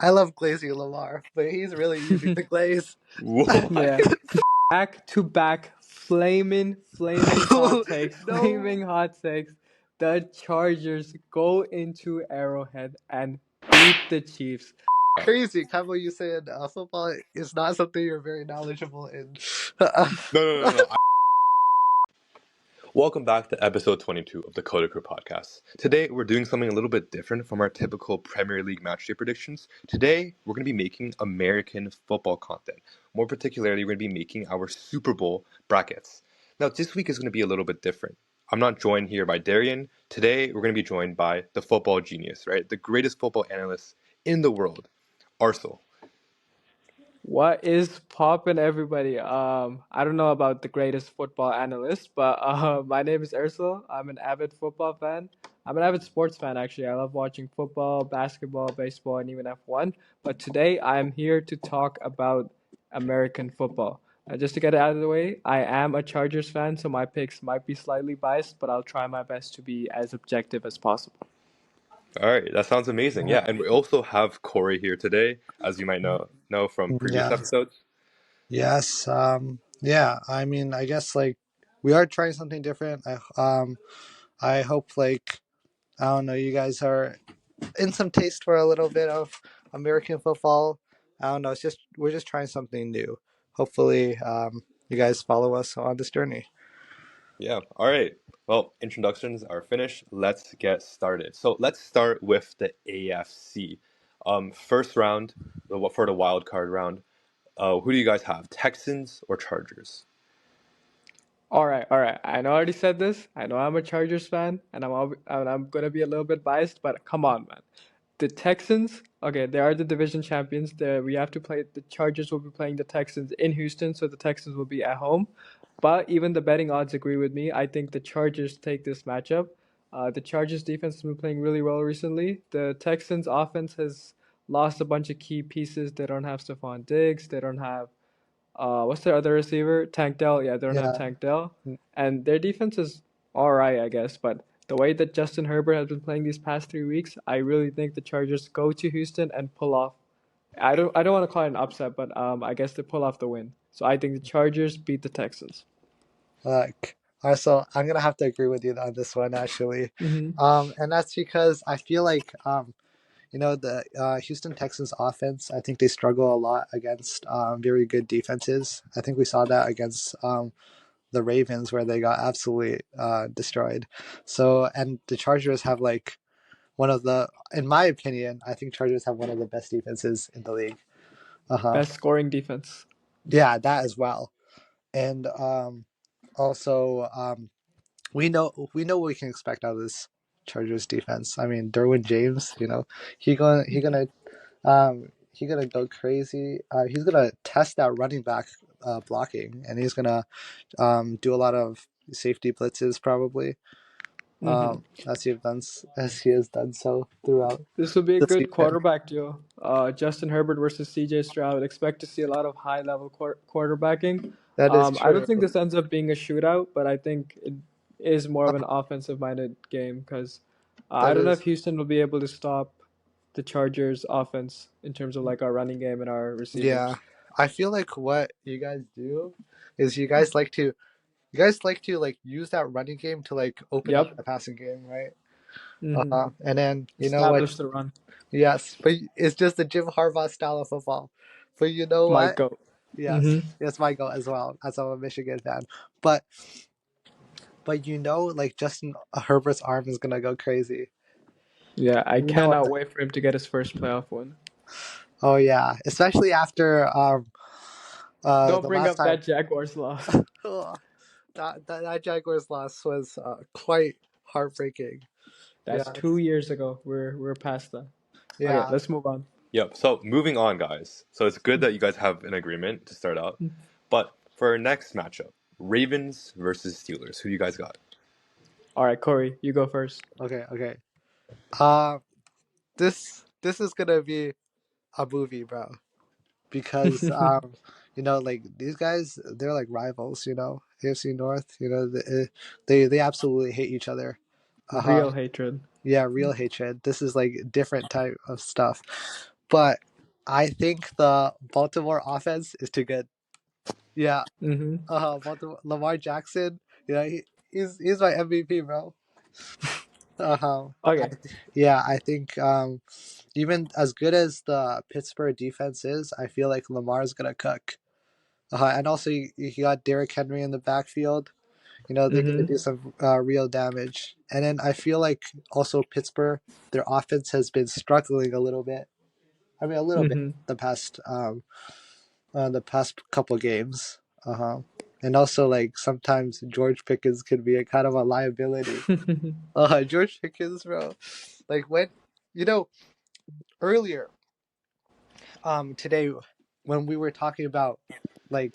I love Glazing Lamar, but he's really easy to glaze. Yeah. What? Back to back, flaming hot takes, No. flaming hot takes. The Chargers go into Arrowhead and beat the Chiefs. Crazy. Kaibo, you said football is not something you're very knowledgeable in. No. Welcome back to episode 22 of the CoDaKrew Podcast. Today, we're doing something a little bit different from our typical Premier League matchday predictions. Today, we're going to be making American football content. More particularly, we're going to be making our Super Bowl brackets. Now, this week is going to be a little bit different. I'm not joined here by Darian. Today, we're going to be joined by the football genius, right? The greatest football analyst in the world, Arsal. What is poppin', everybody? I don't know about the greatest football analyst, but my name is Ursula. I'm an avid football fan. I'm an avid sports fan, actually. I love watching football, basketball, baseball, and even F1. But today, I'm here to talk about American football. Just to get it out of the way, I am a Chargers fan, so my picks might be slightly biased, but I'll try my best to be as objective as possible. All right, that sounds amazing. Yeah, and we also have Corey here today, as you might know from previous Yeah. episodes. Yes. Yeah. I mean, I guess like we are trying something different. I hope like I don't know, you guys are in some taste for a little bit of American football. I don't know. We're just trying something new. Hopefully, you guys follow us on this journey. Yeah, all right. Well, introductions are finished. Let's get started. So let's start with the AFC. First round for the wild card round. Who do you guys have, Texans or Chargers? All right. I know I already said this. I know I'm a Chargers fan, and I'm gonna be a little bit biased, but come on, man. The Texans, okay, they are the division champions. We have to play. The Chargers will be playing the Texans in Houston, so the Texans will be at home. But even the betting odds agree with me. I think the Chargers take this matchup. The Chargers defense has been playing really well recently. The Texans offense has lost a bunch of key pieces. They don't have Stephon Diggs. They don't have what's their other receiver? Tank Dell. Yeah, they don't have Yeah. Tank Dell. And their defense is all right, I guess. But the way that Justin Herbert has been playing these past 3 weeks, I really think the Chargers go to Houston and pull off. I don't want to call it an upset, but I guess they pull off the win. So I think the Chargers beat the Texans. Like, so I'm gonna have to agree with you on this one actually. Mm-hmm. And that's because I feel like the Houston Texans offense. I think they struggle a lot against very good defenses. I think we saw that against the Ravens where they got absolutely destroyed. So, and the Chargers have like one of the, in my opinion, I think Chargers have one of the best defenses in the league. Best scoring defense. Yeah, that as well. And also, we know what we can expect out of this Chargers defense. I mean, Derwin James, he gonna go crazy. He's gonna test that running back blocking, and he's gonna do a lot of safety blitzes probably. Mm-hmm. As he has done so throughout This will be a the good season. quarterback duo. Justin Herbert versus CJ Stroud. Expect to see a lot of high level quarterbacking. That is I don't true. think this ends up being a shootout, but I think it is more of an offensive minded game because I That don't know if is, Houston will be able to stop the Chargers offense in terms of like our running game and our yeah. receivers. I feel like what you guys do is you guys like to like use that running game to like open up Yep. the passing game, right? Mm-hmm. And then you know what? Establish the run. Yes, but it's just the Jim Harbaugh style of football. But you know My what? goat. Yes, Mm-hmm. it's my goal as well, as I'm a Michigan fan. But like Justin Herbert's arm is gonna go crazy. Yeah, I You know what? cannot wait for him to get his first playoff win. Oh yeah, especially after Don't the bring last up time. that Jaguars loss. Ugh, that Jaguars loss was quite heartbreaking. That's Yeah, 2 years ago. We're past that. Okay, yeah. let's move on. Yep. So moving on, guys. So it's good that you guys have an agreement to start out. But for our next matchup, Ravens versus Steelers. Who do you guys got? All right, Corey, you go first. Okay. Uh, this is gonna be a movie, bro. Because like these guys, they're like rivals. AFC North. They absolutely hate each other. Real hatred. Yeah, real hatred. This is like different type of stuff. But I think the Baltimore offense is too good. Yeah. Mm-hmm. Baltimore, Lamar Jackson. He's my MVP, bro. Uh-huh. Okay. Yeah, I think even as good as the Pittsburgh defense is, I feel like Lamar's gonna cook. And also you got Derrick Henry in the backfield. They're gonna Mm-hmm. do some real damage. And then I feel like also Pittsburgh, their offense has been struggling a little bit. I mean, a little bit Mm-hmm. the past couple games. And also like sometimes George Pickens could be a kind of a liability. George Pickens, bro. Like when you know earlier today when we were talking about like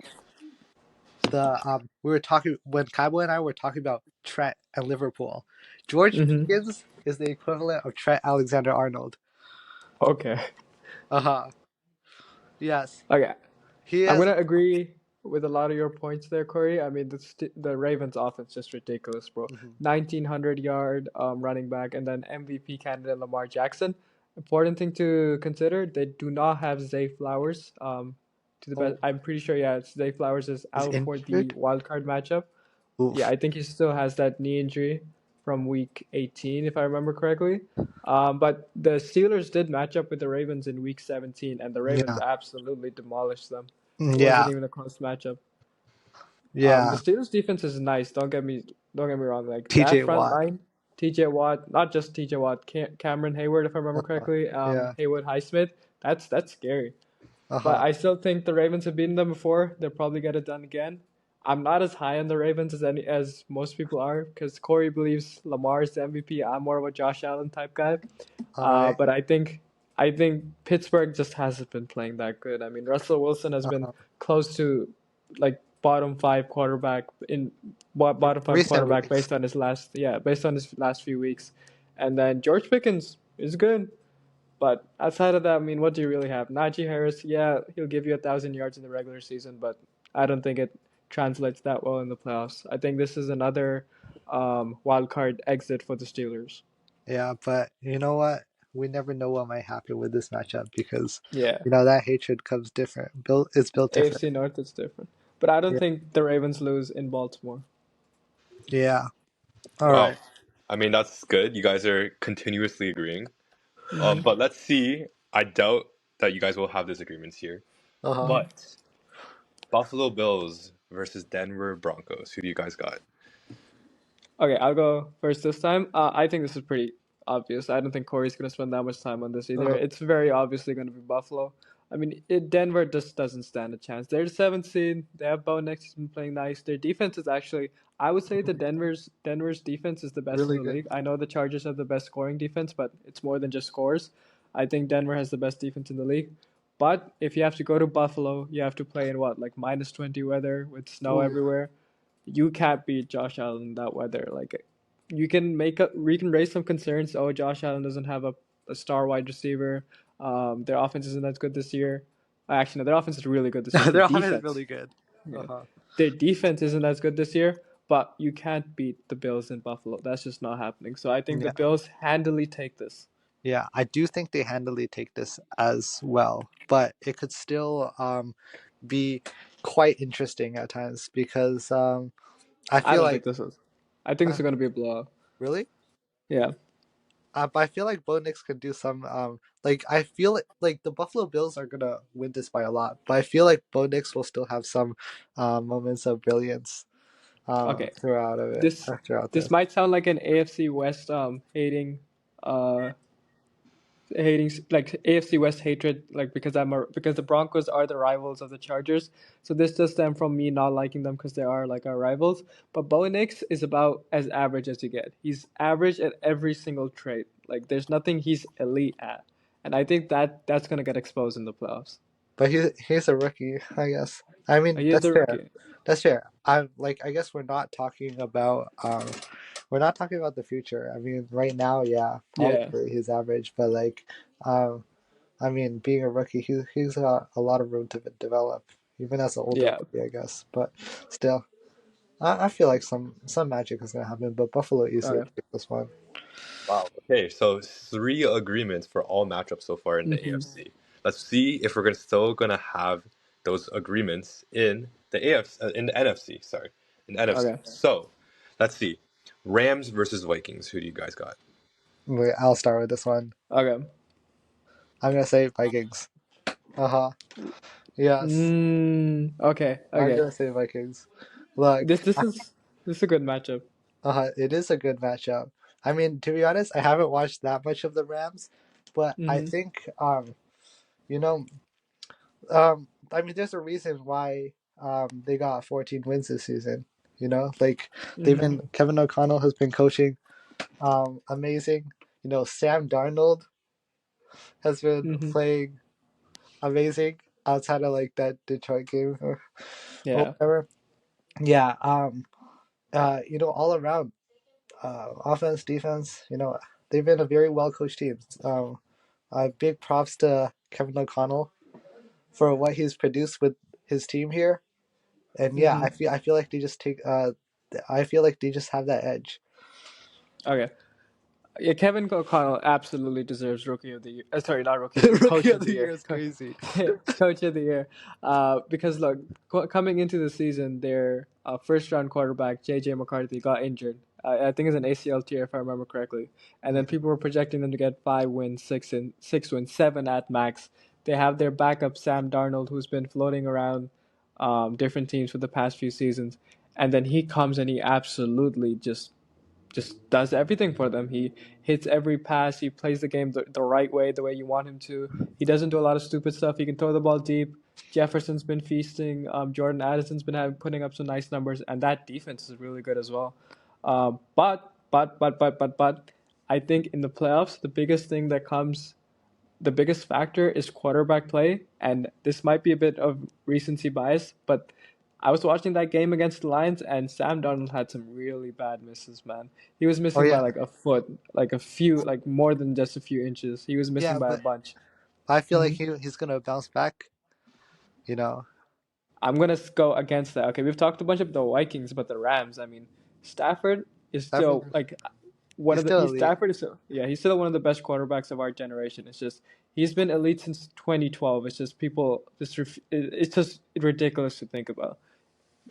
the we were talking when Kaibo and I were talking about Trent and Liverpool. George Mm-hmm. Pickens is the equivalent of Trent Alexander-Arnold. Okay. Uh-huh. Yes. Okay. He I'm is. gonna agree with a lot of your points there, Corey. I mean, the Ravens' offense just ridiculous, bro. Mhm. 1900-yard running back, and then MVP candidate Lamar Jackson. Important thing to consider: they do not have Zay Flowers. To the best, Oh, I'm pretty sure. Yeah, Zay Flowers is he's out for the injured. wild card matchup. Yeah, Oof. I think he still has that knee injury from week 18, if I remember correctly. But the Steelers did match up with the Ravens in week 17, and the Ravens Yeah. absolutely demolished them. It wasn't Yeah. even a close matchup. The Yeah. Steelers defense is nice. Don't get me wrong. Like that TJ front Watt. line, T.J. Watt, not just T.J. Watt, Cameron Hayward, if I remember Uh-huh. correctly. Yeah. Haywood Highsmith. That's scary. But Uh-huh. I still think the Ravens have beaten them before. They'll probably get it done again. I'm not as high on the Ravens as most people are because Corey believes Lamar is the MVP. I'm more of a Josh Allen type guy. All right. But I think Pittsburgh just hasn't been playing that good. I mean, Russell Wilson has been Uh-huh. close to like bottom five quarterback in bottom five Recent quarterback weeks. based on his last few weeks, and then George Pickens is good. But outside of that, I mean, what do you really have? Najee Harris, yeah, he'll give you 1,000 yards in the regular season, but I don't think it translates that well in the playoffs. I think this is another wild card exit for the Steelers. Yeah, but you know what? We never know what might happen with this matchup because Yeah, that hatred comes different. It's built different. AFC North is different, but I don't Yeah. think the Ravens lose in Baltimore. Yeah. All Wow. right. I mean, that's good. You guys are continuously agreeing. Hmm. But let's see. I doubt that you guys will have disagreements here. Uh-huh. But Buffalo Bills versus Denver Broncos. Who do you guys got? Okay, I'll go first this time. I think this is pretty obvious. I don't think Corey's going to spend that much time on this either. Uh-huh. It's very obviously going to be Buffalo. I mean, Denver just doesn't stand a chance. They're the seventh seed. They have Bo Nix has been playing nice. Their defense is actually, I would say, the Denver's defense is the best in Really the good. league. I know the Chargers have the best scoring defense, but it's more than just scores. I think Denver has the best defense in the league. But if you have to go to Buffalo, you have to play in what, like -20 weather with snow Ooh. everywhere. You can't beat Josh Allen in that weather. Like we can raise some concerns. Oh, Josh Allen doesn't have a star wide receiver. Their offense isn't as good this year. Actually, no, their offense is really good this year. Their Their offense is defense, really good. yeah, Uh-huh. their defense isn't as good this year. But you can't beat the Bills in Buffalo. That's just not happening. So I think the Yeah. Bills handily take this. Yeah. I do think they handily take this as well, but it could still be quite interesting at times because I I feel don't think like this is. I think this uh, is going to be a blowout. really. Yeah. But I feel like Bo Nix could do some like I feel like the Buffalo Bills are gonna win this by a lot, but I feel like Bo Nix will still have some moments of brilliance Okay. This throughout this this. might sound like an AFC West uh hating like AFC West hatred like because the Broncos are the rivals of the Chargers. So this does stem from me not liking them because they are like our rivals. But Bo Nix is about as average as you get. He's average at every single trait. Like there's nothing he's elite at. And I think that's gonna get exposed in the playoffs. But he's a rookie, I guess. I mean He is that's the fair. rookie. That's fair. I'm like I guess we're not talking about the future. I mean right now, yeah, Yeah. probably he's average, but like um I mean, being a rookie, he's got a lot of room to develop, even as an older Yeah. rookie, I guess. But still, I feel like some magic is gonna happen. But Buffalo easily Okay. take this one. Wow. Okay, so three agreements for all matchups so far in the Mm-hmm. AFC. Let's see if we're still gonna have those agreements in the in the NFC. Sorry, in the NFC. Okay. So, let's see. Rams versus Vikings. Who do you guys got? Wait, I'll start with this one. Okay. I'm gonna say Vikings. Uh-huh. Yes. Okay. I'm Okay. gonna say Vikings. Look, This is a good matchup. it is a good matchup. I mean, to be honest, I haven't watched that much of the Rams, but I Mm-hmm. think you know, I mean, there's a reason why they got 14 wins this season. Like Mm-hmm. Kevin O'Connell has been coaching amazing. Sam Darnold has been Mm-hmm. playing amazing outside of like that Detroit game or Yeah. whatever. Yeah, all around offense, defense, they've been a very well coached team. Big props to Kevin O'Connell for what he's produced with his team here. And yeah, Mm-hmm. I feel like they just I feel like they just have that edge. Okay. Yeah, Kevin O'Connell absolutely deserves Rookie of the Year. Sorry, not Rookie of the Year, Rookie Coach of of the the year Year. is crazy. Coach of the Year. Because look, coming into the season, their first round quarterback JJ McCarthy got injured. I think it's an ACL tear if I remember correctly. And then people were projecting them to get 5 wins, 6 wins, 7 at max. They have their backup Sam Darnold, who's been floating around different teams for the past few seasons, and then he comes and he absolutely just does everything for them. He hits every pass. He plays the game the right way, the way you want him to. He doesn't do a lot of stupid stuff. He can throw the ball deep. Jefferson's been feasting. Jordan Addison's been putting up some nice numbers, and that defense is really good as well. But, I think in the playoffs, the biggest factor is quarterback play, and this might be a bit of recency bias, but I was watching that game against the Lions, and Sam Darnold had some really bad misses, man. He was Oh missing by yeah, like a foot, like a few, like more than just a few inches. He was missing yeah, by a but bunch. I feel like hmm he's gonna bounce back. You know, I'm gonna go against that. Okay, we've talked a bunch about the Vikings, but the Rams. I mean, Stafford is still Stafford, like one he's of the. still He's elite. Stafford is still, yeah. He's still one of the best quarterbacks of our generation. It's just he's been elite since 2012. It's just people it's just ridiculous to think about.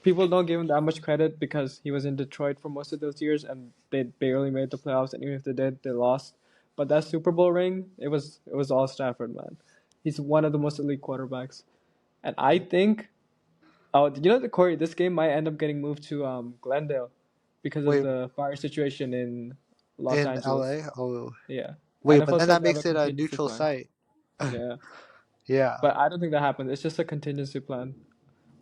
People don't give him that much credit because he was in Detroit for most of those years and they barely made the playoffs. And even if they did, they lost. But that Super Bowl ring, it was all Stafford, man. He's one of the most elite quarterbacks, and I think. Oh, did you know that Corey? This game might end up getting moved to Glendale because of Wait, the fire situation in Los in Angeles. LA? Oh, Yeah, wait, but NFL then said that they have a makes it a contingency neutral plan. site. Yeah, Yeah. but I don't think that happens. It's just a contingency plan.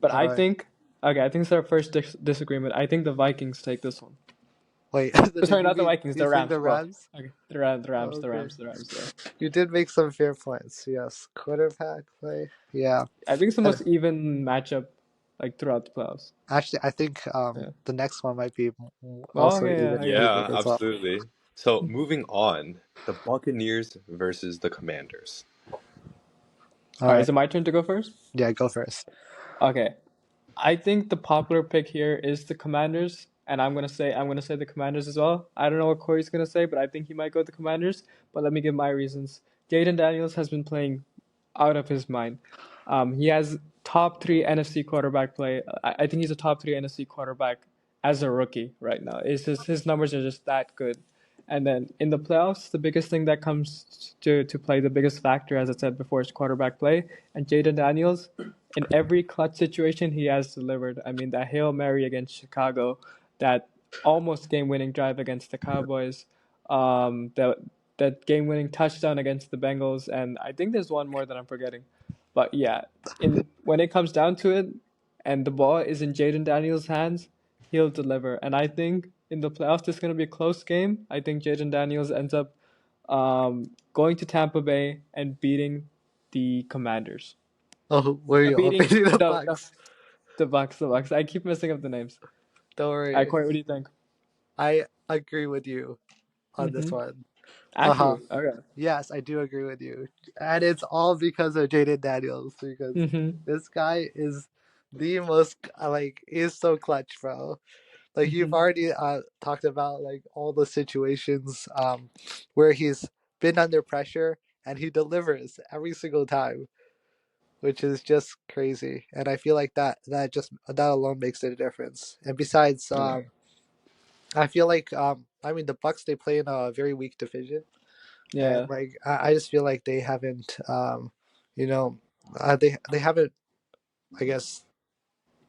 But All I right. think, okay, I think it's our first disagreement. I think the Vikings take this one. Wait. Sorry, Did you not the mean Vikings, you the saying Rams. the Whoa. Rams? Okay, the Rams, Oh, the okay. Rams, the Rams. Yeah, You did make some fair points. Yes. Quarterback play. Yeah. I think it's the And most even matchup, like throughout the playoffs. actually, I think Yeah. the next one might be Oh, also okay, yeah, okay. even Yeah, as well. absolutely. So moving on, the Buccaneers versus the Commanders. All All right, right. is it my turn to go first? Yeah, go first. Okay, I think the popular pick here is the Commanders, and I'm gonna say the Commanders as well. I don't know what Corey's gonna say, but I think he might go with the Commanders. But let me give my reasons. Jaden Daniels has been playing out of his mind. He has top three NFC quarterback play. I think he's a top three NFC quarterback as a rookie right now. It's just his numbers are just that good. And then in the playoffs, the biggest thing that comes to play, the biggest factor, as I said before, is quarterback play. And Jaden Daniels, in every clutch situation, he has delivered. I mean, that Hail Mary against Chicago, that almost game-winning drive against the Cowboys, that game-winning touchdown against the Bengals, and I think there's one more that I'm forgetting. But yeah, in when it comes down to it, and the ball is in Jaden Daniels' hands, he'll deliver. And I think in the playoffs, this is going to be a close game. I think Jaden Daniels ends up going to Tampa Bay and beating the Commanders. Oh, were you all Beating beating the the Bucks? the Bucks. The Bucks. I keep messing up the names. Don't All right, worry. Corey, what do you think? I agree with you on this Mm-hmm. one. Uh huh. Actually, okay. Yes, I do agree with you, and it's all because of Jaden Daniels because Mm-hmm. this guy is the most like is so clutch, bro. Like you've Mm-hmm. already talked about like all the situations where he's been under pressure and he delivers every single time, which is just crazy. And I feel like that alone makes it a difference. And besides, Yeah. I feel like I mean the Bucks, they play in a very weak division, and Yeah. like I just feel like they haven't you know they haven't, I guess.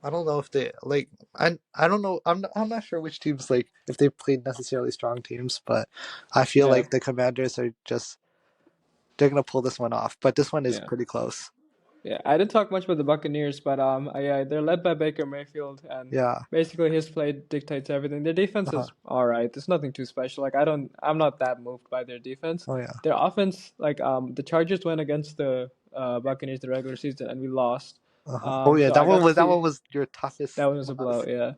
I don't know if they like. I don't know. I'm not sure which teams, like, if they played necessarily strong teams, but I feel Yeah. like the Commanders are just, they're gonna pull this one off. But this one is Yeah. pretty close. Yeah, I didn't talk much about the Buccaneers, but yeah, they're led by Baker Mayfield, and Yeah. basically his play dictates everything. Their defense Uh-huh. is all right. It's nothing too special. Like I'm not that moved by their defense. Oh yeah. Their offense, like the Chargers went against the Buccaneers the regular season, and we lost. Uh-huh. Oh yeah. So I got to That see one was your toughest that one was a loss. blow. Yeah.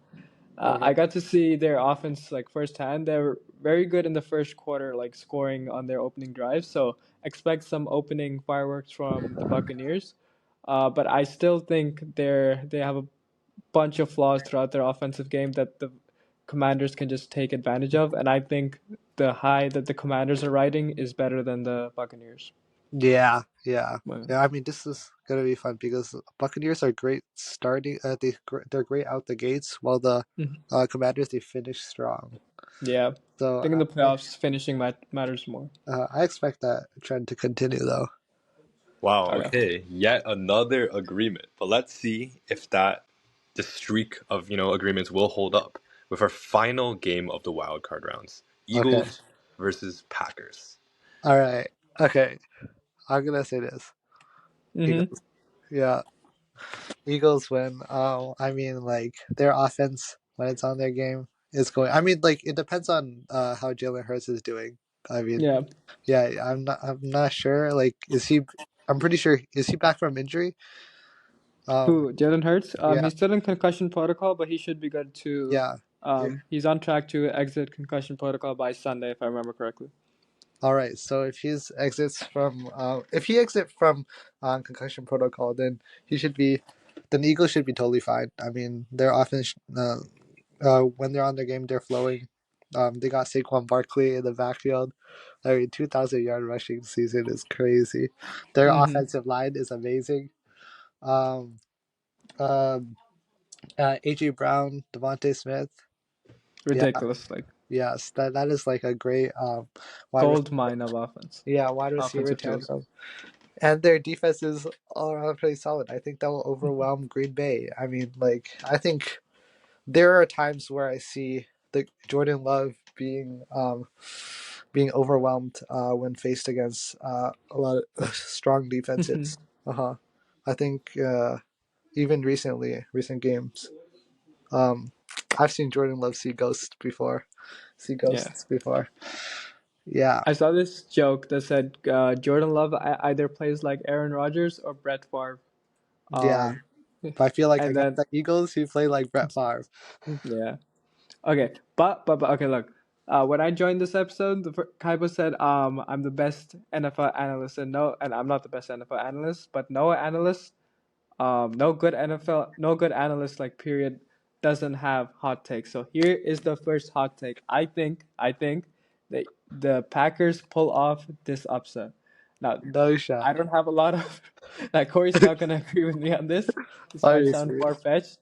Okay. I got to see their offense like firsthand. They were very good in the first quarter, like scoring on their opening drive. So expect some opening fireworks from the Buccaneers. But I still think they have a bunch of flaws throughout their offensive game that the Commanders can just take advantage of. And I think the high that the Commanders are riding is better than the Buccaneers. Yeah. Yeah. Well, Yeah. I mean, this is gonna be fun because Buccaneers are great starting. They're great out the gates, while the mhm. Commanders, they finish strong. Yeah, I So think in the playoffs finishing matters more. I expect that trend to continue though. Wow, Okay. okay. Yet another agreement. But let's see if the streak of, agreements will hold up with our final game of the wild card rounds. Okay. Eagles versus Packers. All right. Okay. I'm gonna say this. Mm-hmm. Eagles. Yeah. Eagles win. I mean, like, their offense when it's on their game is going. I mean, like, it depends on how Jalen Hurts is doing. I mean, Yeah. yeah. I'm not sure. Like, is he? I'm pretty sure, is he back from injury? Um. Who? Jalen Hurts? Yeah. He's still in concussion protocol, but he should be good to. Yeah. Yeah. He's on track to exit concussion protocol by Sunday, if I remember correctly. All right. So if he exit from concussion protocol, then he should be. Then the Eagles should be totally fine. I mean, their offense, when they're on their game, they're flowing. They got Saquon Barkley in the backfield. I mean, 2,000-yard rushing season is crazy. Their Mm-hmm. offensive line is amazing. Um, um, AJ Brown, Devontae Smith. Yeah, Ridiculous, like yes, that is like a great wide gold receiver. mine of offense, Yeah, wide receiver offensive tools. tandem. And their defense is all around pretty solid. I think that will overwhelm Green Bay. I mean, like, I think there are times where I see the Jordan Love being overwhelmed when faced against a lot of strong defenses. Uh-huh. I think even recent games, um, I've seen Jordan Love see Yeah. ghosts before. Yeah, I saw this joke that said Jordan Love either plays like Aaron Rodgers or Brett Favre. yeah. Um, But I feel like and against then the Eagles, he played like Brett Favre. yeah. Okay, but okay, look. When I joined this episode, Kaibo said, I'm the best NFL analyst, and I'm not the best NFL analyst, but no analyst, no good analyst, like period, doesn't have hot takes. So here is the first hot take. I think that the Packers pull off this upset. Now, No shot. I don't have a lot of like Corey's not gonna agree with me on this. This Are might you sound far serious?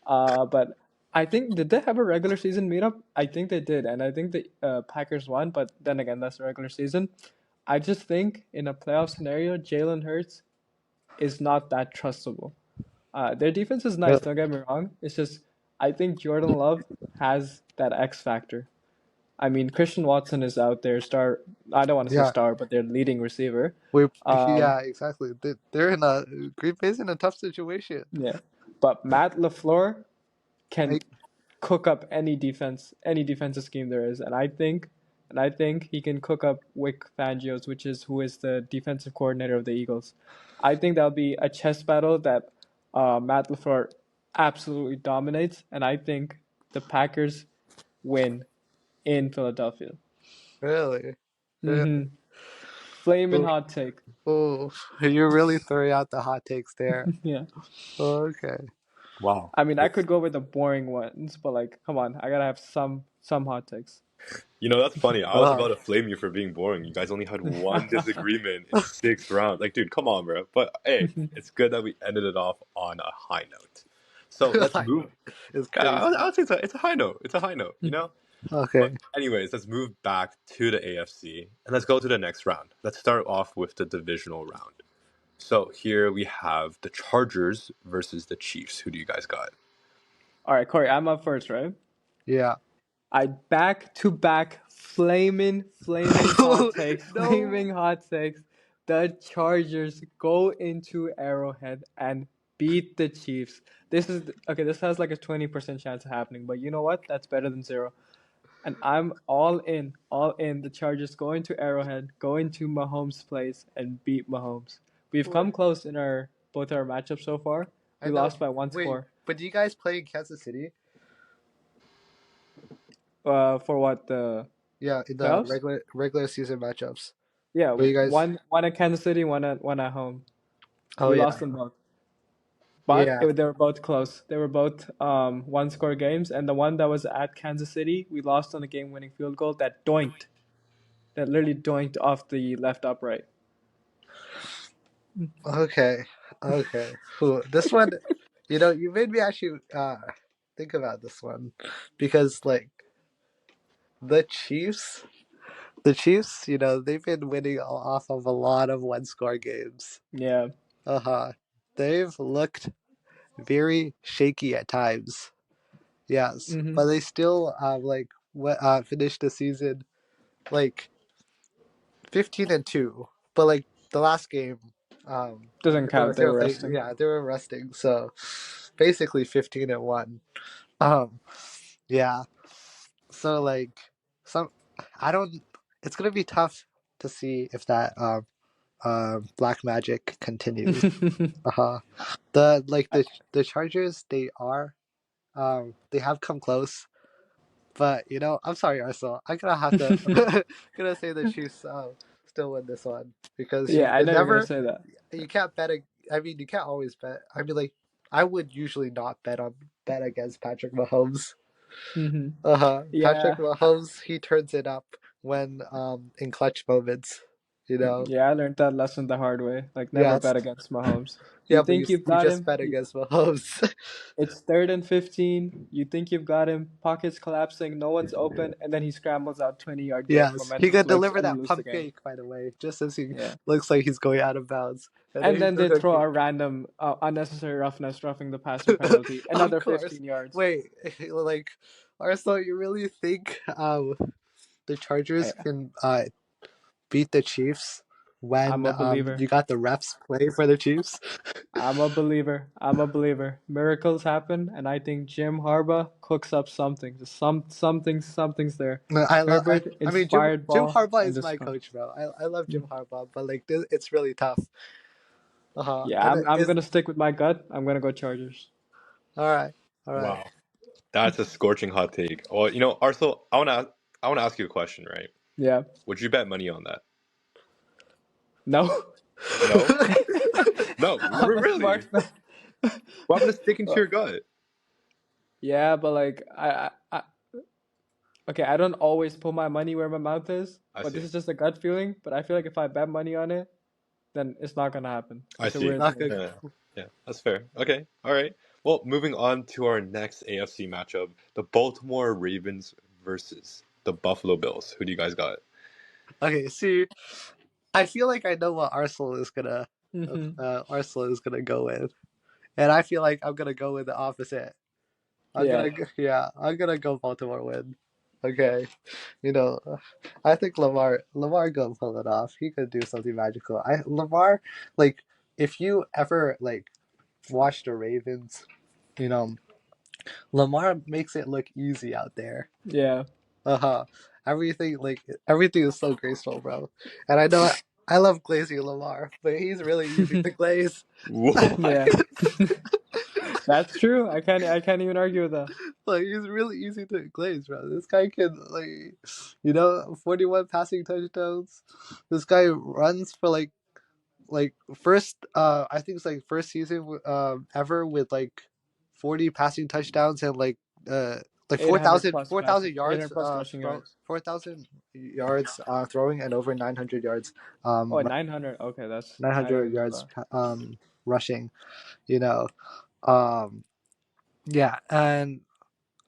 fetched, but I think did they have a regular season meetup? I think they did, and I think the Packers won. But then again, that's the regular season. I just think in a playoff scenario, Jalen Hurts is not that trustable. Their defense is nice. Really? Don't get me wrong. It's just I think Jordan Love has that X factor. I mean, Christian Watson is out there, star. I don't want to say Yeah. star, but their leading receiver. Yeah, Um, exactly. They're in a Green Bay's in a tough situation. yeah, but Matt LaFleur can I cook up any defensive scheme there is, and I think he can cook up Vic Fangio's, who is the defensive coordinator of the Eagles. I think that'll be a chess battle that Matt LaFleur absolutely dominates, and I think the Packers win in Philadelphia. really, really. Mm-hmm. Flaming Oh, hot take. oh, you're really throwing out the hot takes there. Yeah. Okay. Wow. I mean, I could go with the boring ones, but like, come on, I gotta have some hot takes. That's funny. I was Uh, about to flame you for being boring. You guys only had one disagreement in 6 rounds. Like, dude, come on, bro. But hey, it's good that we ended it off on a high note. So let's I move. know. It's Yeah, crazy. I would say it's a high note. It's a high note. But Okay. anyways, let's move back to the AFC and let's go to the next round. Let's start off with the divisional round. So here we have the Chargers versus the Chiefs. Who do you guys got? All right, Corey, I'm up first, right? Yeah. I back to back flaming hot takes, No. flaming hot takes. The Chargers go into Arrowhead and beat the Chiefs. This is okay. This has like a 20% chance of happening, but you know what? That's better than zero. And I'm all in, all in. The Chargers go into Arrowhead, go into Mahomes' place, and beat Mahomes. We've come Wait, close in both our matchups so far. I We know. lost by one Wait, score. but do you guys play in Kansas City? For what the Yeah, in the playoffs? regular season matchups. Yeah, But you guys. one at Kansas City, one at home. Oh We yeah. lost them both, but Yeah. they were both close. They were both one score games, and the one that was at Kansas City, we lost on a game winning field goal that literally doinked off the left upright. Okay. Okay. Cool. This one, you made me actually think about this one because like the Chiefs, they've been winning off of a lot of one-score games. Yeah. Uh-huh. They've looked very shaky at times. Yes, Mm-hmm. but they still finished the season like 15-2. But like the last game, Doesn't count. They were resting. they were resting, so basically 15-1. Um, yeah. So like some, I don't. It's gonna be tough to see if that black magic continues. Uh-huh. The Chargers, they have come close, but I'm sorry, Arsel. I'm gonna have to gonna say the Chiefs still win this one because you Yeah, I can know you're gonna never, say that. you can't bet. I mean, you can't always bet. I mean, like I would usually not bet against Patrick Mahomes. Mm-hmm. Patrick Yeah, Mahomes, he turns it up when in clutch moments. You know. yeah. I learned that lesson the hard way. Like, never Yes. bet against Mahomes. You Yeah, but you think you've you got just him? bet against Mahomes. It's 3rd and 15. You think you've got him. Pockets collapsing. No one's open, and then he scrambles out 20-yard Yes, he momentum could flips, deliver and you that lose the pump game. fake, by the way, just as he Yeah. looks like he's going out of bounds. And then And he then throws they a throw kick. a random unnecessary roughness, roughing the passer penalty. Of Another course. 15 yards. Wait, like, Arsenal, you really think the Chargers I, can beat the Chiefs when I'm a believer. you got the refs play for the Chiefs? I'm a believer. I'm a believer. Miracles happen, and I think Jim Harbaugh cooks up something. Just something's there. No, Herbert I mean, Jim inspired Jim ball Harbaugh and is just my come. coach, bro. I love Jim Harbaugh, but like it's really tough. Yeah, And I'm it's gonna stick with my gut. I'm gonna go Chargers. all right, all right. Wow. That's a scorching hot take. Well, Arsenal, I wanna ask you a question, right? Yeah. Would you bet money on that? No. No? No, I'm a really? smart man. What happened to sticking to your gut? Yeah, but like okay, I don't always put my money where my mouth is, I but this see. is just a gut feeling. But I feel like if I bet money on it, then it's not gonna happen. I It's a see. weird Not thing. good. Yeah. Yeah, that's fair. Okay. All right. Well, moving on to our next AFC matchup, the Baltimore Ravens versus the Buffalo Bills. Who do you guys got? Okay, see, I feel like I know what Hmm. Arsenal is gonna go with, and I feel like I'm gonna go with the opposite. Yeah. I'm gonna go Baltimore win. Okay, you know, I think Lamar gonna pull it off. He could do something magical. Lamar, like, if you ever like watch the Ravens, you know, Lamar makes it look easy out there. Yeah. Uh-huh. Everything is so graceful, bro. And I know I love glazing Lamar, but he's really easy to glaze. What? Yeah. That's true. I can't even argue with that. Like he's really easy to glaze, bro. This guy can 41 passing touchdowns. This guy runs for like first I think it's like first season ever with like 40 passing touchdowns and like 800 4,000 plus 4,000 passing, 800 yards plus rushing yards. 4,000 yards throwing and over 900 yards Oh, 900. Okay, I didn't 900 know yards that. rushing, you know. Um yeah, and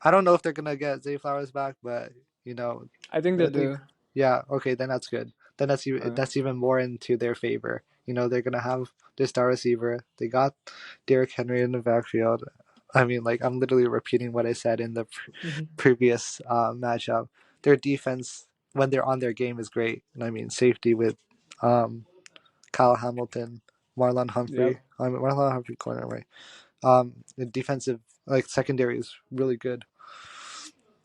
I don't know if they're gonna get Zay Flowers back, but you know, I think they I think do. yeah, okay, then that's good. Then Okay. that's even more into their favor. You know, they're gonna have their star receiver. They got Derrick Henry in the backfield. I mean, like I'm literally repeating what I said in the Hmm. previous matchup. Their defense, when they're on their game, is great. And I mean, safety with um, Kyle Hamilton, Marlon Yep. Humphrey. I mean, Marlon Humphrey corner, right? The defensive like secondary is really good.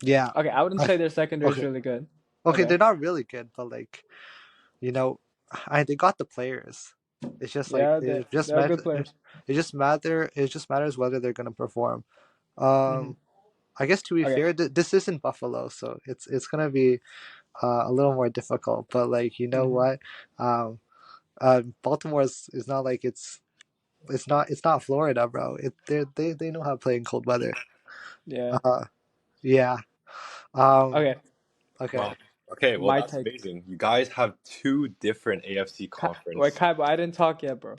Yeah. Okay, I wouldn't I, say their secondary is okay. really good. Okay, Okay. they're not really good, but like you know, they got the players. It's just like Yeah, they are good players. it just matters whether they're gonna perform. Hmm. Um, I guess to be Okay. fair, this isn't Buffalo, so it's gonna be a little more difficult. But like you know Hmm. what, um, Baltimore is not like it's not Florida, bro. They know how to play in cold weather. Yeah. Uh, yeah. Um, Okay. okay. Wow. Okay, well My that's take. amazing. You guys have two different AFC Wait, conference. Kaibo, I didn't talk yet, bro.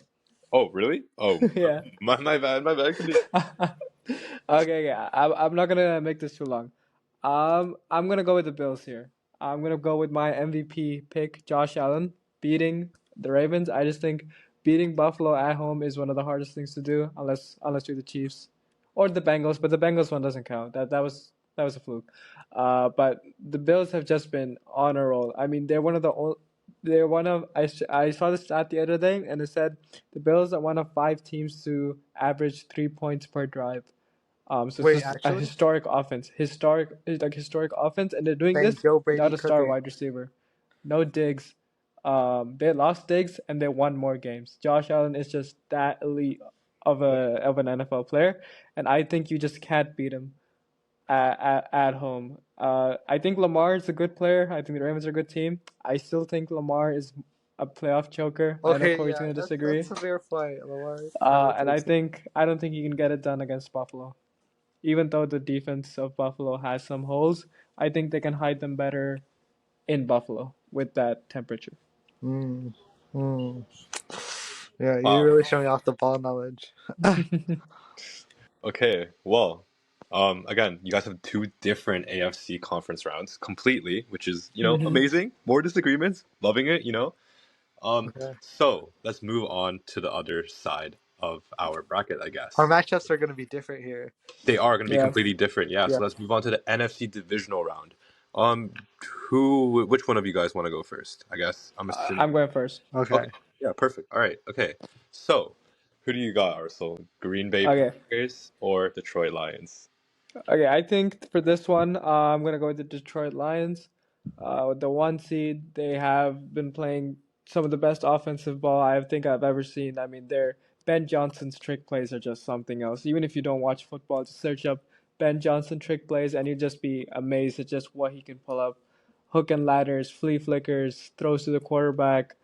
Oh, really? Oh, Yeah. my bad. Continue. Okay, I'm not gonna make this too long. I'm gonna go with the Bills here. I'm gonna go with my MVP pick, Josh Allen, beating the Ravens. I just think beating Buffalo at home is one of the hardest things to do, unless you're the Chiefs or the Bengals. But the Bengals one doesn't count. That was a fluke. But the Bills have just been on a roll. I mean, they're one of I saw this stat the other day, and it said the Bills are one of 5 teams to average 3 points per drive. So it's Wait, just a actually, historic offense, and they're doing saying this Joe without Brady a star cooking. wide receiver. No Diggs. They lost Diggs and they won more games. Josh Allen is just that elite of an NFL player, and I think you just can't beat him at home. I think Lamar is a good player. I think the Ravens are a good team. I still think Lamar is a playoff choker. I know Okay, Corey's yeah, gonna disagree. that's a fair point, Lamar. I would And say so. I don't think you can get it done against Buffalo. Even though the defense of Buffalo has some holes, I think they can hide them better in Buffalo with that temperature. Mm, mm. Yeah, you Wow. really showing off the ball knowledge. Okay, well, again, you guys have two different AFC conference rounds completely, which is, Hmm. amazing. More disagreements, loving it. Um, Okay. so let's move on to the other side of our bracket, I Our guess. matchups are gonna be different here. They are going to be Yeah, completely different, yeah. Yeah. So let's move on to the NFC Divisional Round. Um, which one of you guys want to go first? I guess I'm assuming. I'm going first. Okay, Okay. yeah, perfect. All right, okay. So, who do you got, Arsenal? Green Bay Okay, Packers or Detroit Lions? okay. I think for this one, I'm gonna go with the Detroit Lions. With the 1 seed, they have been playing some of the best offensive ball I think I've ever seen. I mean, their Ben Johnson's trick plays are just something else. Even if you don't watch football, just search up Ben Johnson trick plays, and you'll just be amazed at just what he can pull up. Hook and ladders, flea flickers, throws to the quarterback,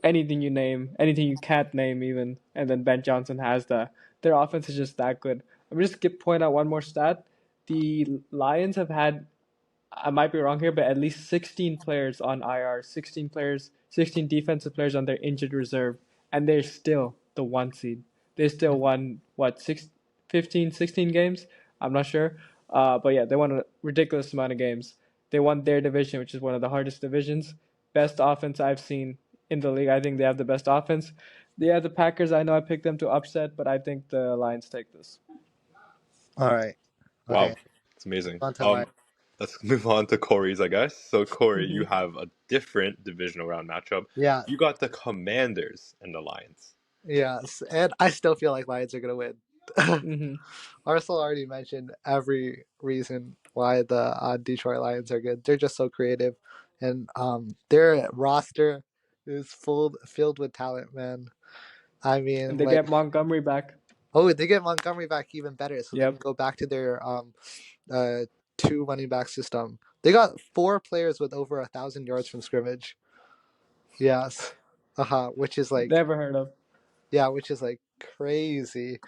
anything you name, anything you can't name even, and then Ben Johnson has that. Their offense is just that good. I'm just gonna point out one more stat. The Lions have had, I might be wrong here, but at least 16 players on IR, 16 players, 16 defensive players on their injured reserve, and they're still the 1 seed. They still won, what, 15, 16 games? I'm not sure. But yeah, they won a ridiculous amount of games. They won their division, which is one of the hardest divisions. Best offense I've seen in the league. I think they have the best offense. Yeah, the Packers, I know I picked them to upset, but I think the Lions take this. All right. Wow, Okay. it's amazing. On to my Let's move on to Corey's, I guess. So, Corey, you Hmm. have a different divisional round matchup. yeah, You got the Commanders and the Lions. yes, and I still feel like Lions are gonna win. Hmm. Arsenal already mentioned every reason why the Detroit Lions are good. They're just so creative, and their roster is filled with talent, man. I And mean, they like, get Montgomery back. oh, they get Montgomery back even better, so they can Yep. go back to their uh two running back system. They got 4 players with over 1,000 yards from scrimmage. Yes, which is like Never heard of. yeah, which is like crazy.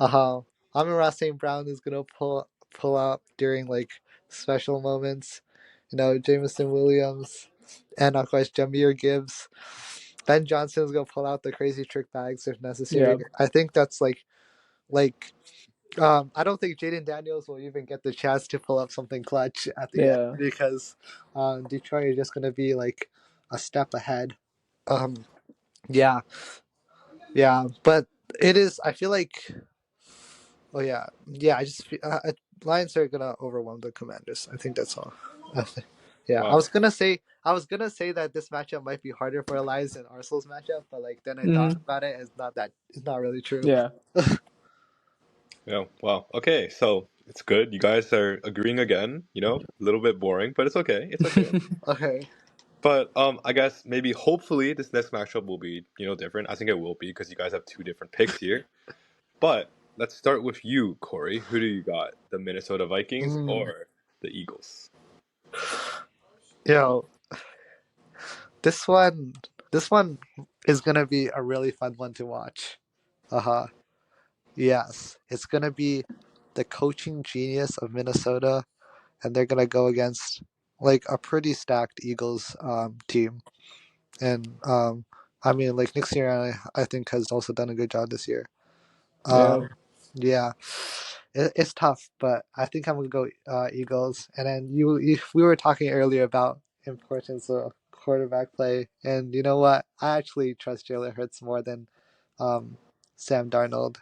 Uh-huh. Amon-Ra St. Brown is gonna pull out during like special moments. You know, Jameson Williams, and of course Jameer Gibbs. Ben Johnson's gonna pull out the crazy trick bags if necessary. Yeah. I think that's like I don't think Jaden Daniels will even get the chance to pull up something clutch at the end Yeah. because Detroit is just gonna be like a step ahead. Um, yeah, yeah, but it is. I feel like, oh yeah, yeah. Lions are gonna overwhelm the Commanders. I think that's all. Yeah, Wow. I was gonna say that this matchup might be harder for Lions than Arsenal's matchup, but like then I thought Mm-hmm. about it. It's not really true. Yeah. Yeah. Wow. Okay. So it's good. You guys are agreeing again. You know, a little bit boring, but it's okay. It's okay. Okay. But I guess maybe hopefully this next matchup will be different. I think it will be because you guys have two different picks here. But let's start with you, Corey. Who do you got? The Minnesota Vikings Mm. or the Eagles? Yo, this one, this one is gonna be a really fun one to watch. Uh huh. Yes, it's gonna be the coaching genius of Minnesota, and they're gonna go against like a pretty stacked Eagles team. And I mean, like Nick Sirianni, I think has also done a good job this year. Yeah. Yeah, it's tough, but I think I'm gonna go Eagles. And then we were talking earlier about importance of quarterback play, and you know what? I actually trust Jalen Hurts more than um, Sam Darnold.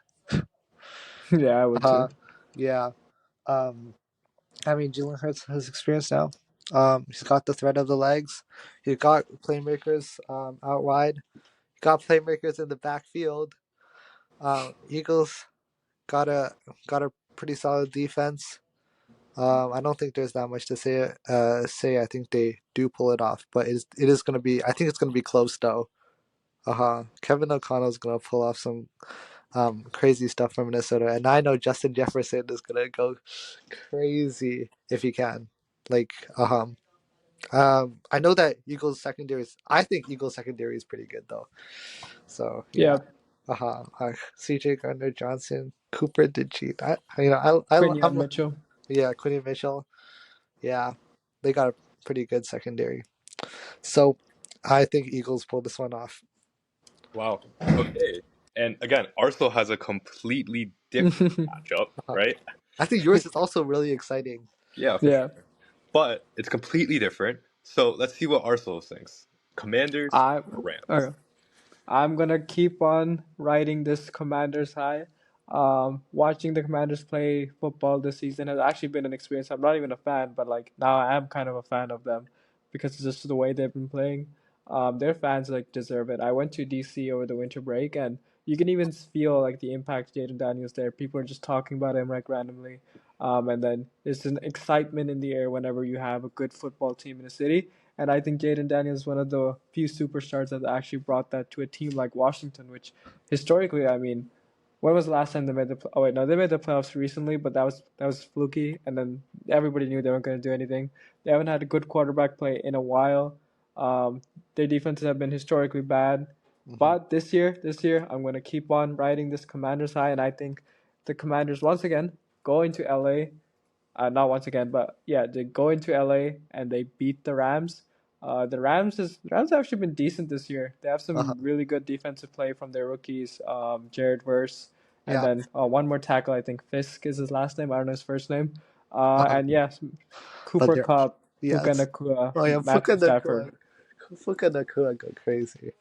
Yeah, I would too. Yeah. Um, I mean, Jalen Hurts has experience now. He's got the threat of the legs. He's got playmakers out wide. He got playmakers in the backfield. Eagles got a pretty solid defense. I don't think there's that much to say. I think they do pull it off, but it is gonna be. I think it's gonna be close though. Kevin O'Connell's gonna pull off some crazy stuff from Minnesota, and I know Justin Jefferson is gonna go crazy if he can. Like, I know that Eagles secondary is. I think Eagles secondary is pretty good though. So yeah. Yeah. C.J. Gardner Johnson, Cooper DeJean. Quinion I'm Mitchell. yeah, Quinny Mitchell. Yeah, they got a pretty good secondary. So I think Eagles pull this one off. Wow. Okay. And again, Arsenal has a completely different matchup, right? I think yours is also really exciting. Yeah, for Yeah. sure. But it's completely different. So let's see what Arsenal thinks. Commanders I or Rams? okay. I'm gonna keep on riding this Commanders high. Watching the Commanders play football this season has actually been an experience. I'm not even a fan, but like now I am kind of a fan of them because it's just the way they've been playing. Their fans like deserve it. I went to DC over the winter break, and you can even feel like the impact Jaden Daniels there. People are just talking about him like randomly. And then there's an excitement in the air whenever you have a good football team in a city. And I think Jaden Daniels is one of the few superstars that actually brought that to a team like Washington, which historically, I mean, when was the last time they made the? Oh wait, no, they made the playoffs recently, but that was fluky, and then everybody knew they weren't going to do anything. They haven't had a good quarterback play in a while. Their defenses have been historically bad, Hmm. but this year, I'm going to keep on riding this Commanders high, and I think the Commanders once again go into LA, not once again, but yeah, they go into LA and they beat the Rams. The Rams have actually been decent this year. They have Uh-huh. some really good defensive play from their rookies, Jared Verse, and Yeah. then one more tackle. I think Fisk is his last name. I don't know his first name. Uh-huh. And yes, But Cooper they're Cup, Puka yes. Nakua, Oh yeah, Matthew Stafford. Fuka Nakua go crazy.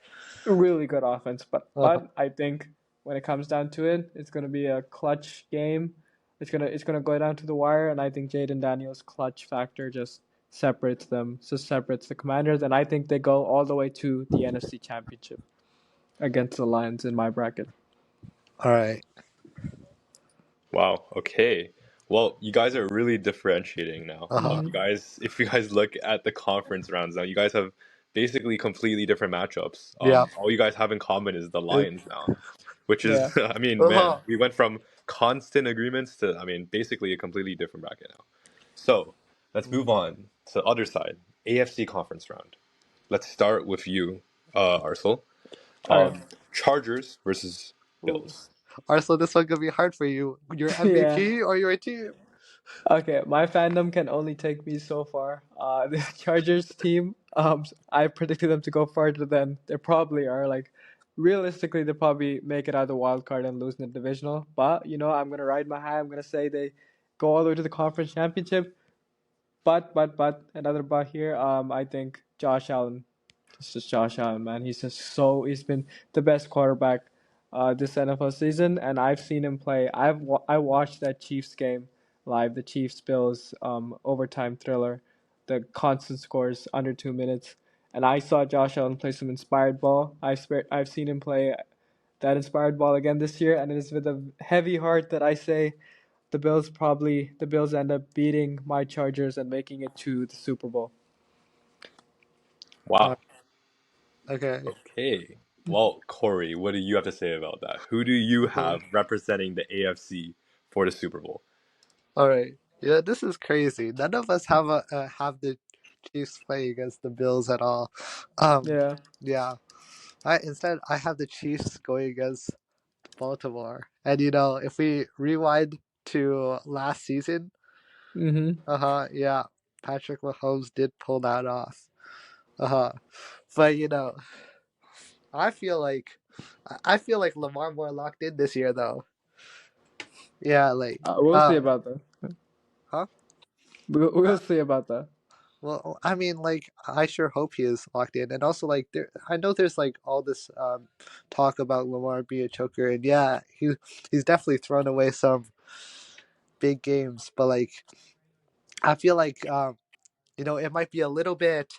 Really good offense, but Uh-huh. I think when it comes down to it, it's gonna be a clutch game. It's gonna go down to the wire, and I think Jaden Daniels' clutch factor just separates the Commanders, and I think they go all the way to the NFC Championship against the Lions in my bracket. All right. Wow. Okay. Well, you guys are really differentiating now. Uh-huh. If you guys look at the conference rounds now, you guys have basically completely different matchups. Yeah. All you guys have in common is the It, Lions now, which is, Yeah. I mean, man, uh-huh. we went from constant agreements to, I mean, basically a completely different bracket now. So let's move on to the other side, AFC Conference Round. Let's start with you, Arsel. Okay. Chargers versus Ooh. Bills. Arsenal, this one gonna be hard for you. Your Yeah. MVP or your team? Okay, my fandom can only take me so far. The Chargers team, I predicted them to go farther than they probably are. Like, realistically, they probably make it out of the wild card and lose in the divisional. But I'm gonna ride my high. I'm gonna say they go all the way to the conference championship. But another but here. I think Josh Allen. It's just Josh Allen, man. He's been the best quarterback this NFL season, and I've seen him play. I watched that Chiefs game live, the Chiefs Bills overtime thriller, the constant scores under 2 minutes, and I saw Josh Allen play some inspired ball. I've seen him play that inspired ball again this year, and it is with a heavy heart that I say the Bills end up beating my Chargers and making it to the Super Bowl. Uh, Wow. okay. Okay. Well, Corey, what do you have to say about that? Who do you Okay. have representing the AFC for the Super Bowl? All right. Yeah, this is crazy. None of us have the Chiefs play against the Bills at all. Um, Yeah. yeah. I have the Chiefs going against Baltimore. And if we rewind to last season, Mm-hmm. yeah, Patrick Mahomes did pull that off. Uh-huh. But I feel like I feel like Lamar more locked in this year though. Yeah, like We'll see about that. huh? We'll Uh, see about that. well, I mean, like I sure hope he is locked in, and also like I know there's like all this talk about Lamar being a choker, and yeah, he's definitely thrown away some big games, but like I feel like it might be a little bit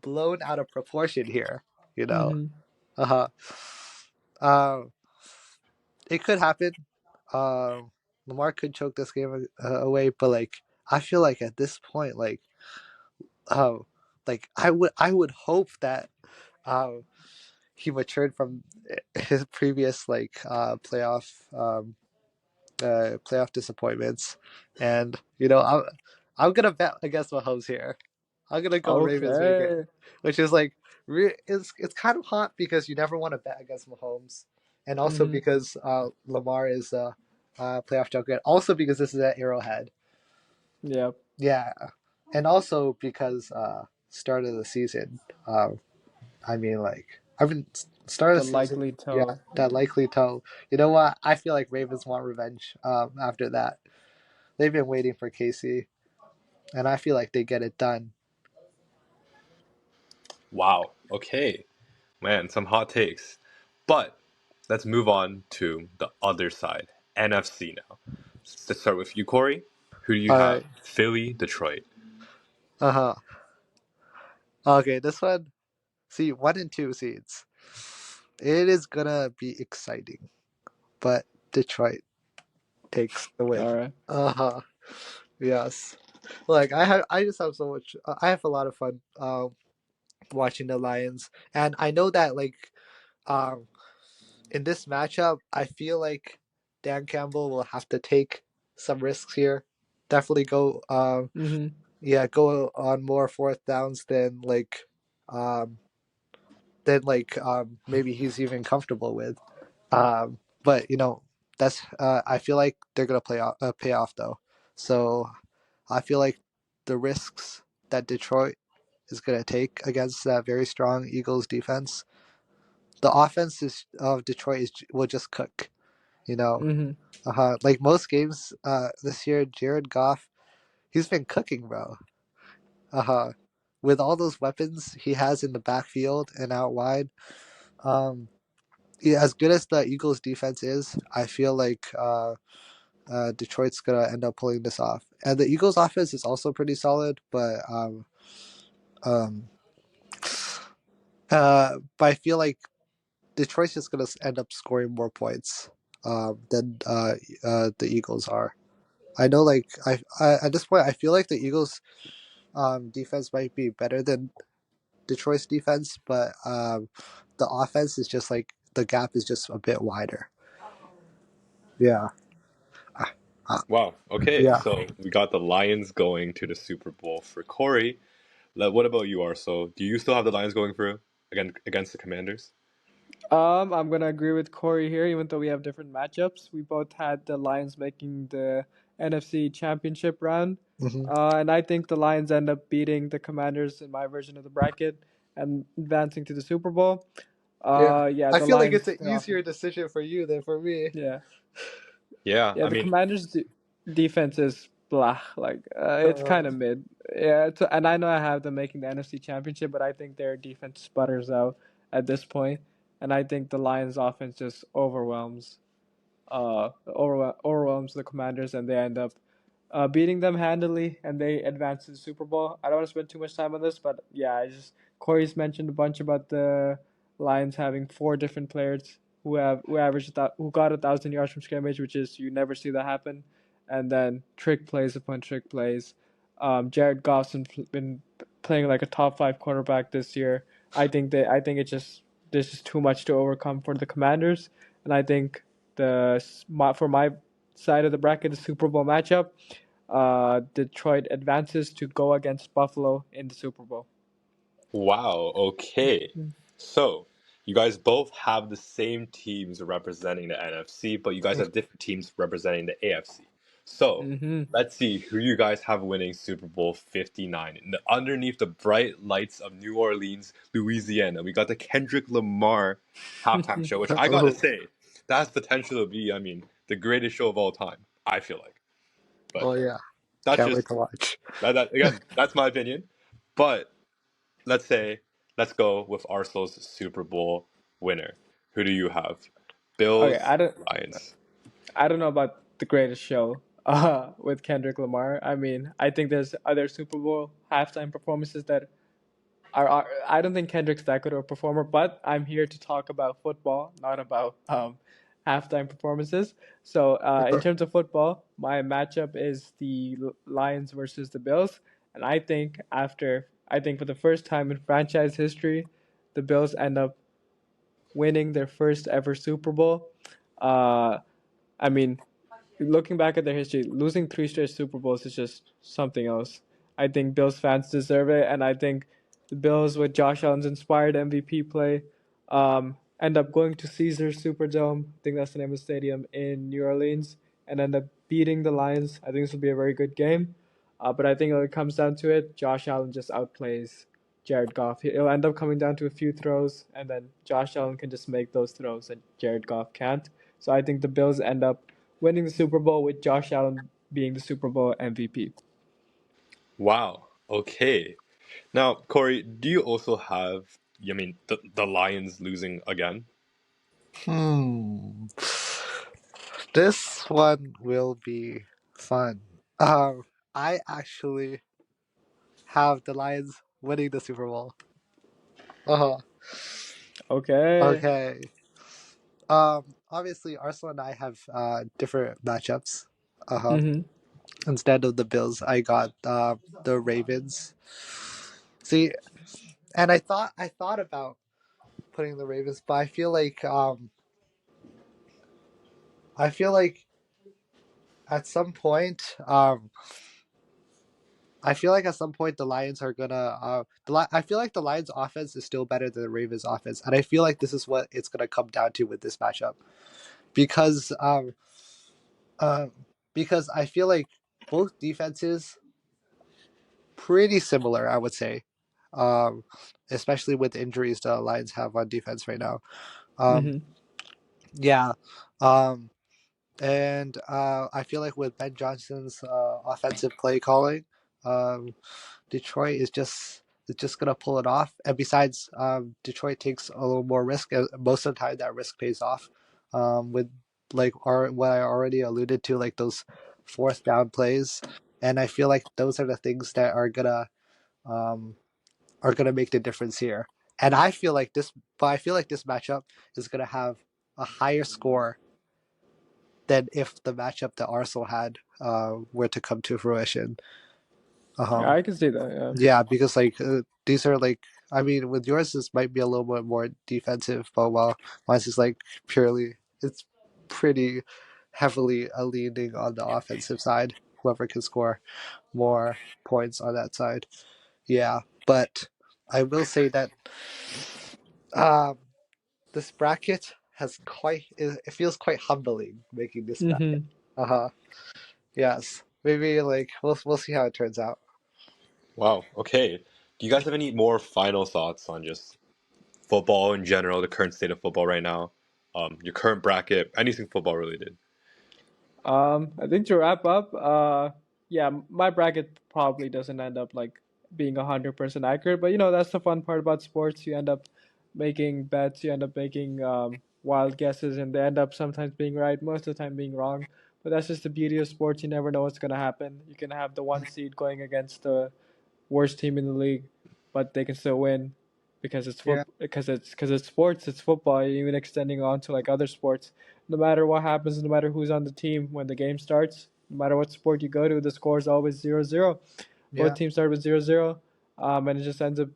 blown out of proportion here. You know, Mm-hmm. uh huh. Um, it could happen. Lamar could choke this game away, but like I feel like at this point, uh, like I would hope that um he matured from his previous like playoff disappointments, and I'm gonna bet against Mahomes here. I'm gonna go Ravens make it, Okay. which is like it's kind of hot because you never want to bet against Mahomes, and also Mm-hmm. because Lamar is a playoff joker, and also because this is at Arrowhead. Yep. Yeah, and also because start of the season. I mean, like I mean, start of The the season. likely Yeah, toe. that likely toe. You know what? I feel like Ravens want revenge. After that, they've been waiting for Casey, and I feel like they get it done. Wow. Okay. Man, some hot takes. But let's move on to the other side, NFC now. Let's start with you, Corey. Who do you All have? right. Philly, Detroit. Uh huh. Okay, this one. See, 1 and 2 seeds. It is gonna be exciting, but Detroit takes the win. All right. Uh huh. Yes. Like I just have so much. I have a lot of fun watching the Lions, and I know that um in this matchup, I feel like Dan Campbell will have to take some risks here. Definitely go Mm-hmm. yeah, go on more fourth downs um maybe he's even comfortable with. But that's I feel like they're gonna pay off though. So I feel like the risks that Detroit is gonna take against that very strong Eagles defense, the offense of Detroit will just cook. You know, Mm-hmm. like most games this year, Jared Goff, he's been cooking, bro. Uh-huh. With all those weapons he has in the backfield and out wide, um, yeah, as good as the Eagles defense is, I feel like Detroit's gonna end up pulling this off. And the Eagles offense is also pretty solid, um, but I feel like Detroit's just gonna end up scoring more points than the Eagles are. I know, like at this point, I feel like the Eagles' defense might be better than Detroit's defense, but the offense is just like the gap is just a bit wider. Yeah, uh, uh, Wow. Okay, yeah. so we got the Lions going to the Super Bowl for Corey. What about you, Arsal? Do you still have the Lions going through against the Commanders? I'm gonna agree with Corey here, even though we have different matchups. We both had the Lions making the NFC Championship round. Hmm. And I think the Lions end up beating the Commanders in my version of the bracket and advancing to the Super Bowl. Yeah, Yeah, I the feel like it's Lions, an easier decision for you than for me. yeah, Yeah, yeah, I the mean, Commanders' defense is blah. Like, it's Uh, kind of mid. Yeah, and I know I have them making the NFC Championship, but I think their defense sputters out at this point, and I think the Lions' offense just overwhelms the Commanders, and they end up beating them handily, and they advance to the Super Bowl. I don't want to spend too much time on this, but yeah, Corey's mentioned a bunch about the Lions having four different players who got 1,000 yards from scrimmage, which is you never see that happen, and then trick plays upon trick plays. Jared Goff's been playing like a top five quarterback this year. I think there's just too much to overcome for the Commanders, and I think for my side of the bracket, the Super Bowl matchup, Detroit advances to go against Buffalo in the Super Bowl. wow, okay. So, you guys both have the same teams representing the NFC, but you guys have different teams representing the AFC. So, Mm-hmm. let's see who you guys have winning Super Bowl 59. Underneath the bright lights of New Orleans, Louisiana, we got the Kendrick Lamar halftime show, which I gotta oh, say, that has potential to be, I mean, the greatest show of all time, I feel like. But oh yeah, that's can't wait just, to watch. again, that's my opinion. But let's go with Arsenal's Super Bowl winner. Who do you have? Okay, Bills, Lions. I don't know about the greatest show with Kendrick Lamar. I mean, I think there's other Super Bowl halftime performances that I don't think Kendrick's that good of a performer, but I'm here to talk about football, not about halftime performances. So, in terms of football, my matchup is the Lions versus the Bills, and I think for the first time in franchise history, the Bills end up winning their first ever Super Bowl. Uh, I mean, looking back at their history, losing three straight Super Bowls is just something else. I think Bills fans deserve it, and I think the Bills, with Josh Allen's inspired MVP play, end up going to Caesars Superdome. I think that's the name of the stadium in New Orleans, and end up beating the Lions. I think this will be a very good game. But I think when it comes down to it, Josh Allen just outplays Jared Goff. It'll end up coming down to a few throws, and then Josh Allen can just make those throws that Jared Goff can't. So I think the Bills end up winning the Super Bowl with Josh Allen being the Super Bowl MVP. Wow. Okay. Now, Corey, do you also have? I mean, the Lions losing again? Hmm. This one will be fun. I actually have the Lions winning the Super Bowl. Uh-huh. Okay. Okay. Obviously, Arsenal and I have different matchups. Uh-huh. Mm-hmm. Instead of the Bills, I got the Ravens. See, and I thought about putting the Ravens, but I feel like at some point I feel like at some point the Lions are gonna. I feel like the Lions' offense is still better than the Ravens' offense, and I feel like this is what it's gonna come down to with this matchup, because uh, because I feel like both defenses pretty similar. I would say, um, especially with the injuries the Lions have on defense right now. Um, Mm-hmm. yeah, and I feel like with Ben Johnson's offensive play calling, um, Detroit is just gonna pull it off. And besides, Detroit takes a little more risk. Most of the time, that risk pays off. With what I already alluded to, like those fourth down plays, and I feel like those are the things that um, are gonna make the difference here. And I feel like this matchup is gonna have a higher score than if the matchup that Arsenal had were to come to fruition. Yeah, Um, I can see that. yeah, because these are like, I mean, with yours this might be a little bit more defensive, but while mine's is like purely, it's pretty heavily leaning on the offensive side. Whoever can score more points on that side, yeah. But I will say that um, this bracket has it feels quite humbling making this Yeah. bracket. Mm-hmm. Uh huh. Yes, maybe like we'll see how it turns out. Wow. Okay. Do you guys have any more final thoughts on just football in general, the current state of football right now, your current bracket, anything football related? I think to wrap up, yeah, my bracket probably doesn't end up like being 100% accurate, but that's the fun part about sports. You end up making bets, you end up making wild guesses, and they end up sometimes being right, most of the time being wrong. But that's just the beauty of sports. You never know what's gonna happen. You can have the one seed going against the worst team in the league, but they can still win because it's Yeah, because it's sports, it's football. Even extending on to like other sports, no matter what happens, no matter who's on the team when the game starts, no matter what sport you go to, the score is always 0-0. Both yeah, teams start with 0-0, and it just ends up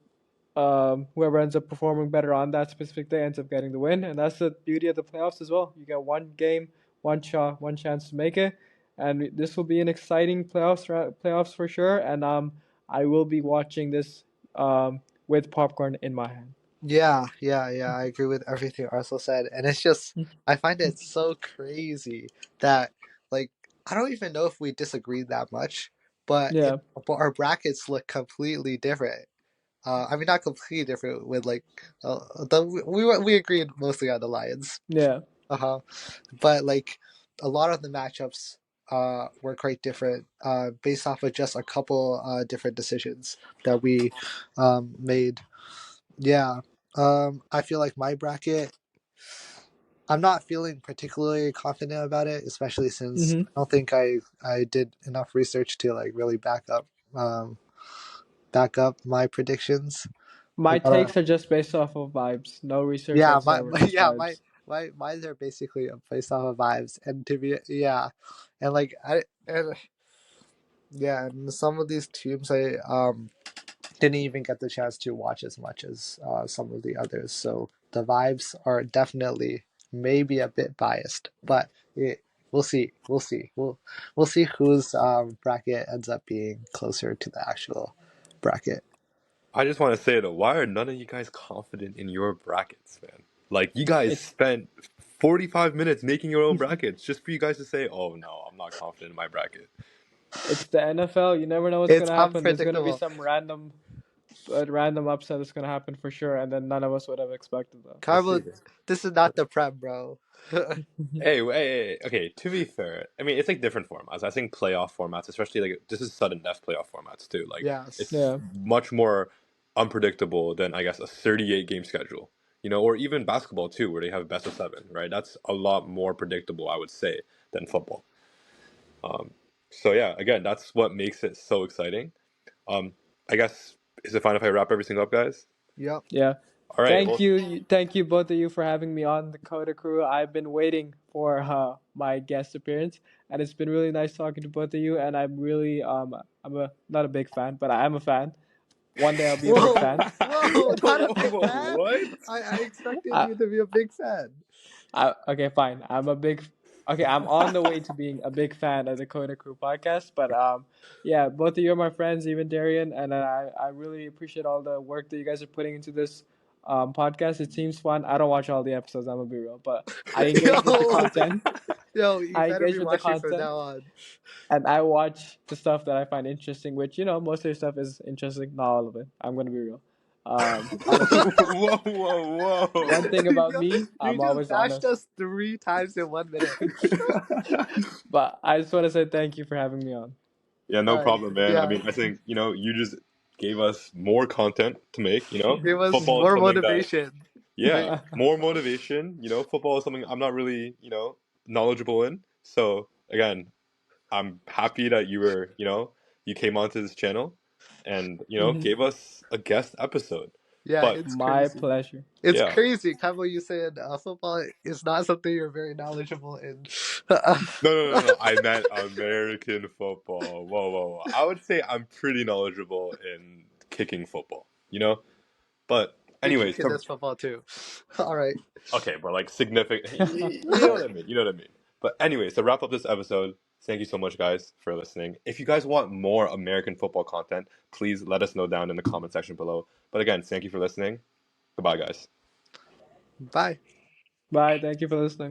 whoever ends up performing better on that specific day ends up getting the win, and that's the beauty of the playoffs as well. You get one game, one shot, one chance to make it, and this will be an exciting playoffs for sure. And I will be watching this with popcorn in my hand. yeah. I agree with everything Arsel said, and it's just I find it so crazy that like I don't even know if we disagree that much, Yeah, but our brackets look completely different. I mean, not completely different with like we agreed mostly on the Lions. yeah. Uh-huh. But like a lot of the matchups were quite different based off of just a couple different decisions that we made. Yeah. I feel like my bracket, I'm not feeling particularly confident about it, especially since hmm I don't think I did enough research to like really um back up my predictions. My But takes are just based off of vibes, no research yeah, whatsoever, just yeah, vibes. my mine are basically based off of vibes, and to be yeah, and like I and yeah, and some of these teams I didn't even get the chance to watch as much as some of the others, so the vibes are definitely maybe a bit biased, but we'll see whose bracket ends up being closer to the actual bracket. I just want to say though, why are none of you guys confident in your brackets, man? Like you guys It's spent 45 minutes making your own brackets just for you guys to say, "Oh no, I'm not confident in my bracket." it's the NFL. You never know what's It's gonna happen. There's gonna be unpredictable. some random upset that's gonna happen for sure, and then none of us would have expected that. We'll see. Carbo, this is not the prem, bro. Hey, okay, to be fair, I mean, it's like different formats. I think playoff formats, especially like this is sudden death playoff formats too. Like Yes. it's Yeah. much more unpredictable than I guess a 38 game schedule, or even basketball too, where they have best of seven, right? That's a lot more predictable, I would say, than football. Um, so yeah, again, that's what makes it so exciting. Um, I guess is it fine if I wrap everything up, guys? Yep. Yeah. All right. Well, Thank you both of you for having me on the CoDaKrew. I've been waiting for my guest appearance, and it's been really nice talking to both of you. And I'm really I'm a not a big fan, but I am a fan. One day I'll be a big Whoa, fan. whoa, not a big fan. what? I expected I, you to be a big fan. okay, fine. Okay, I'm on the way to being a big fan of the CoDaKrew podcast. But yeah, both of you are my friends, even Darian, and I really appreciate all the work that you guys are putting into this podcast. It seems fun. I don't watch all the episodes. I'm gonna be real, but I engage with the Yo, content. yo, you I better engage be with the watching from content, now on. and I watch the stuff that I find interesting. Which most of your stuff is interesting. Not all of it. I'm gonna be real. Honestly, one Whoa. thing about Yo, me, you I'm just always bashed honest. us 3 times in 1 minute. But I just want to say thank you for having me on. Yeah, no problem, man. I Yeah, mean, I think, you just gave us more content to make, give us Football is more something that, motivation. yeah, more motivation. Football is something I'm not really, knowledgeable in. So, again, I'm happy that you came onto this channel and, Mhm. gave us a guest episode. Yeah, But, it's My crazy. pleasure. It's yeah. crazy. Kaibo, you said football is not something you're very knowledgeable in. No. I meant American football. Whoa. I would say I'm pretty knowledgeable in kicking football, But Big anyways, kick in this football too. All right. okay, but like significant. You know what I mean. You know what I mean. But anyways, to wrap up this episode, thank you so much, guys, for listening. If you guys want more American football content, please let us know down in the comment section below. But again, thank you for listening. Goodbye, guys. Bye. Bye. Thank you for listening.